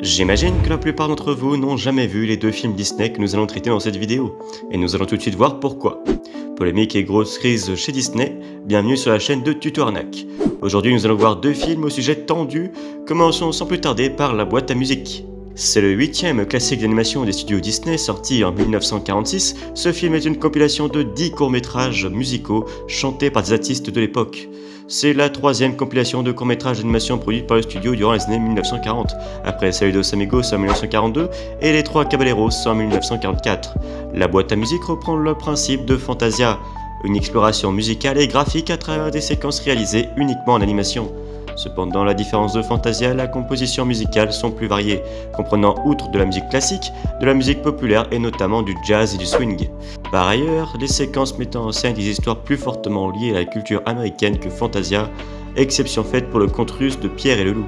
J'imagine que la plupart d'entre vous n'ont jamais vu les deux films Disney que nous allons traiter dans cette vidéo, et nous allons tout de suite voir pourquoi. Polémique et grosse crise chez Disney, bienvenue sur la chaîne de Tuto Arnaque. Aujourd'hui nous allons voir deux films au sujet tendu, commençons sans plus tarder par La boîte à musique. C'est le 8e classique d'animation des studios Disney sorti en 1946, ce film est une compilation de 10 courts-métrages musicaux chantés par des artistes de l'époque. C'est la 3e compilation de courts-métrages d'animation produite par le studio durant les années 1940, après Saludos Amigos en 1942 et Les Trois Caballeros en 1944. La boîte à musique reprend le principe de Fantasia, une exploration musicale et graphique à travers des séquences réalisées uniquement en animation. Cependant, à la différence de Fantasia, la composition musicale sont plus variées, comprenant outre de la musique classique, de la musique populaire et notamment du jazz et du swing. Par ailleurs, les séquences mettant en scène des histoires plus fortement liées à la culture américaine que Fantasia, exception faite pour le conte russe de Pierre et le loup.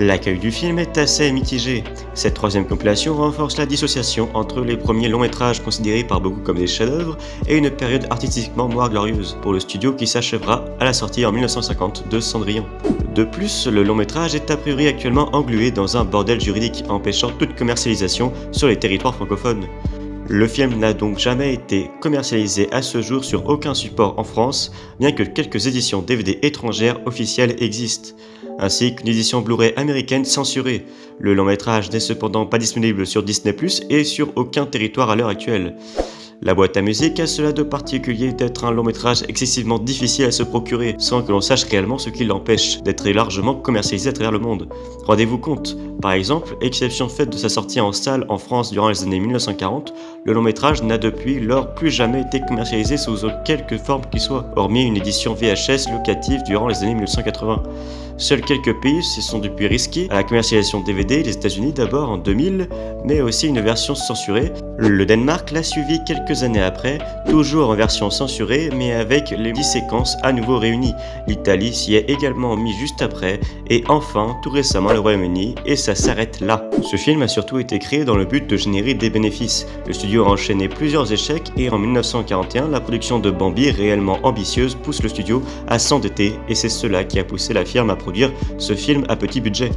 L'accueil du film est assez mitigé. Cette 3e compilation renforce la dissociation entre les premiers longs métrages considérés par beaucoup comme des chefs-d'œuvre et une période artistiquement moins glorieuse pour le studio qui s'achèvera à la sortie en 1950 de Cendrillon. De plus, le long métrage est a priori actuellement englué dans un bordel juridique empêchant toute commercialisation sur les territoires francophones. Le film n'a donc jamais été commercialisé à ce jour sur aucun support en France, bien que quelques éditions DVD étrangères officielles existent, ainsi qu'une édition Blu-ray américaine censurée. Le long métrage n'est cependant pas disponible sur Disney+, et sur aucun territoire à l'heure actuelle. La boîte à musique a cela de particulier d'être un long métrage excessivement difficile à se procurer, sans que l'on sache réellement ce qui l'empêche d'être largement commercialisé à travers le monde. Rendez-vous compte, par exemple, exception faite de sa sortie en salle en France durant les années 1940, le long métrage n'a depuis lors plus jamais été commercialisé sous quelque forme qu'il soit, hormis une édition VHS locative durant les années 1980. Seuls quelques pays se sont depuis risqués à la commercialisation DVD, les États-Unis d'abord en 2000, mais aussi une version censurée. Le Danemark l'a suivi quelques années après, toujours en version censurée, mais avec les 10 séquences à nouveau réunies. L'Italie s'y est également mis juste après, et enfin, tout récemment le Royaume-Uni, et ça s'arrête là. Ce film a surtout été créé dans le but de générer des bénéfices. Le studio a enchaîné plusieurs échecs, et en 1941, la production de Bambi, réellement ambitieuse, pousse le studio à s'endetter, et c'est cela qui a poussé la firme à produire ce film à petit budget.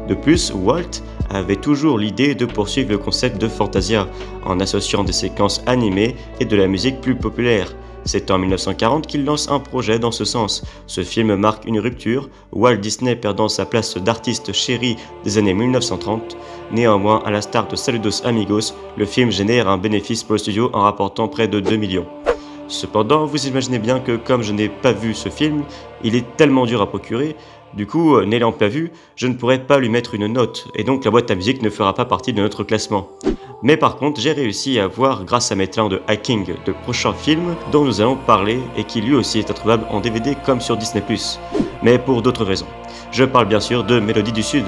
De plus, Walt avait toujours l'idée de poursuivre le concept de Fantasia, en associant des séquences animées et de la musique plus populaire. C'est en 1940 qu'il lance un projet dans ce sens. Ce film marque une rupture, Walt Disney perdant sa place d'artiste chéri des années 1930. Néanmoins, à l'instar de Saludos Amigos, le film génère un bénéfice pour le studio en rapportant près de 2 millions. Cependant, vous imaginez bien que comme je n'ai pas vu ce film, il est tellement dur à procurer. Du coup, n'ayant pas vu, je ne pourrais pas lui mettre une note, et donc la boîte à musique ne fera pas partie de notre classement. Mais par contre, j'ai réussi à voir, grâce à mes talents de hacking, de prochains films dont nous allons parler et qui lui aussi est introuvable en DVD comme sur Disney+, mais pour d'autres raisons. Je parle bien sûr de Mélodie du Sud.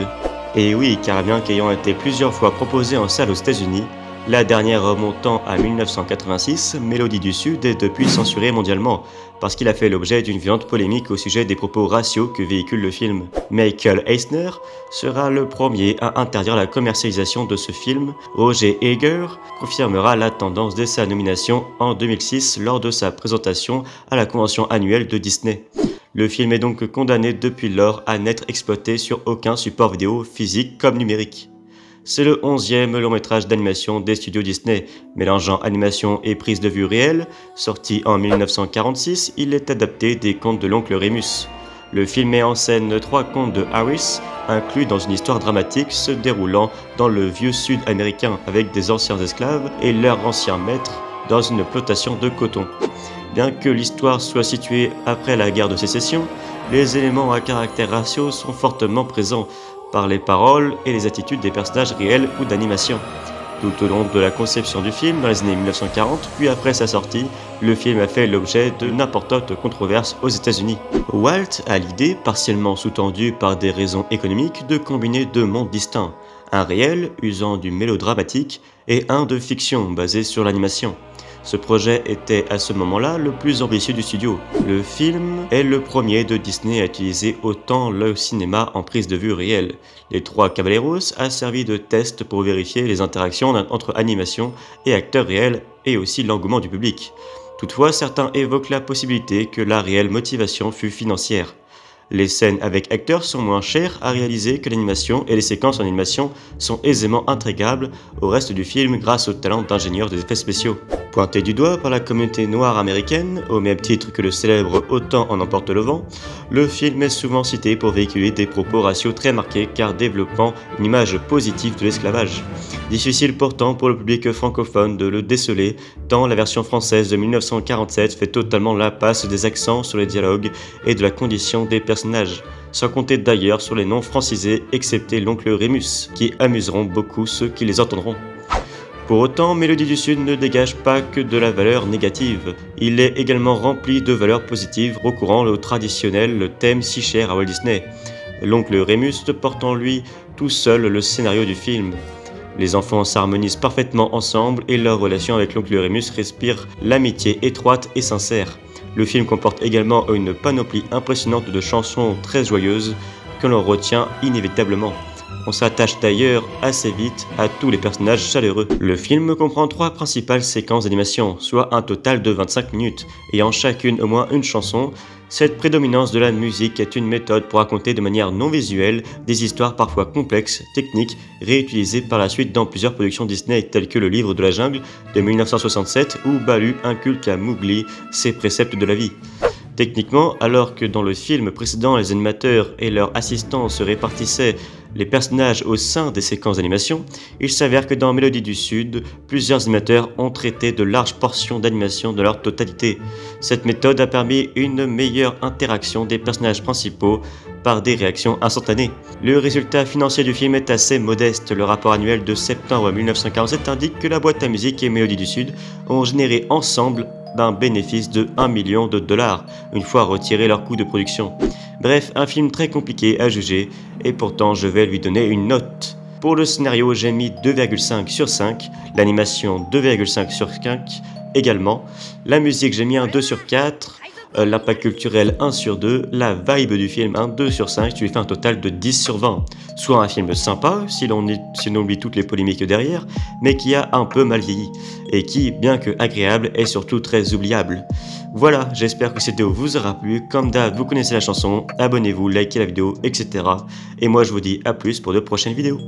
Et oui, car bien qu'ayant été plusieurs fois proposé en salle aux États-Unis, la dernière remontant à 1986, Mélodie du Sud est depuis censurée mondialement, parce qu'il a fait l'objet d'une violente polémique au sujet des propos raciaux que véhicule le film. Michael Eisner sera le premier à interdire la commercialisation de ce film. Roger Hager confirmera la tendance dès sa nomination en 2006 lors de sa présentation à la convention annuelle de Disney. Le film est donc condamné depuis lors à n'être exploité sur aucun support vidéo physique comme numérique. C'est le 11e long métrage d'animation des studios Disney. Mélangeant animation et prise de vue réelle, sorti en 1946, il est adapté des contes de l'oncle Rémus. Le film met en scène 3 contes de Harris, inclus dans une histoire dramatique se déroulant dans le vieux sud américain, avec des anciens esclaves et leurs anciens maîtres dans une plantation de coton. Bien que l'histoire soit située après la guerre de sécession, les éléments à caractère raciaux sont fortement présents, par les paroles et les attitudes des personnages réels ou d'animation. Tout au long de la conception du film, dans les années 1940, puis après sa sortie, le film a fait l'objet de d'importantes controverses aux États-Unis. Walt a l'idée, partiellement sous-tendue par des raisons économiques, de combiner 2 mondes distincts, un réel, usant du mélodramatique, et un de fiction, basé sur l'animation. Ce projet était à ce moment-là le plus ambitieux du studio. Le film est le premier de Disney à utiliser autant le cinéma en prise de vue réelle. Les Trois Caballeros a servi de test pour vérifier les interactions entre animation et acteurs réels et aussi l'engouement du public. Toutefois, certains évoquent la possibilité que la réelle motivation fût financière. Les scènes avec acteurs sont moins chères à réaliser que l'animation et les séquences en animation sont aisément intégrables au reste du film grâce au talent d'ingénieurs des effets spéciaux. Pointé du doigt par la communauté noire américaine, au même titre que le célèbre Autant en emporte le vent, le film est souvent cité pour véhiculer des propos raciaux très marqués car développant une image positive de l'esclavage. Difficile pourtant pour le public francophone de le déceler, tant la version française de 1947 fait totalement l'impasse des accents sur les dialogues et de la condition des personnages, sans compter d'ailleurs sur les noms francisés excepté l'oncle Rémus, qui amuseront beaucoup ceux qui les entendront. Pour autant, Mélodie du Sud ne dégage pas que de la valeur négative. Il est également rempli de valeurs positives recourant au traditionnel thème si cher à Walt Disney. L'oncle Rémus porte en lui tout seul le scénario du film. Les enfants s'harmonisent parfaitement ensemble et leur relation avec l'oncle Rémus respire l'amitié étroite et sincère. Le film comporte également une panoplie impressionnante de chansons très joyeuses que l'on retient inévitablement. On s'attache d'ailleurs assez vite à tous les personnages chaleureux. Le film comprend 3 principales séquences d'animation, soit un total de 25 minutes, ayant chacune au moins une chanson. Cette prédominance de la musique est une méthode pour raconter de manière non visuelle des histoires parfois complexes, techniques, réutilisées par la suite dans plusieurs productions Disney telles que Le Livre de la Jungle de 1967 ou Baloo inculque à Mowgli ses préceptes de la vie. Techniquement, alors que dans le film précédent les animateurs et leurs assistants se répartissaient les personnages au sein des séquences d'animation, il s'avère que dans Mélodie du Sud, plusieurs animateurs ont traité de larges portions d'animation de leur totalité. Cette méthode a permis une meilleure interaction des personnages principaux par des réactions instantanées. Le résultat financier du film est assez modeste. Le rapport annuel de septembre 1947 indique que la boîte à musique et Mélodie du Sud ont généré ensemble d'un bénéfice de 1 million de dollars, une fois retiré leur coût de production. Bref, un film très compliqué à juger, et pourtant je vais lui donner une note. Pour le scénario, j'ai mis 2,5 sur 5, l'animation 2,5 sur 5 également, la musique j'ai mis un 2 sur 4, l'impact culturel 1 sur 2, la vibe du film un 2 sur 5, tu lui fais un total de 10 sur 20. Soit un film sympa, si l'on oublie toutes les polémiques derrière, mais qui a un peu mal vieilli, et qui, bien que agréable, est surtout très oubliable. Voilà, j'espère que cette vidéo vous aura plu, comme d'hab vous connaissez la chanson, abonnez-vous, likez la vidéo, etc. Et moi je vous dis à plus pour de prochaines vidéos.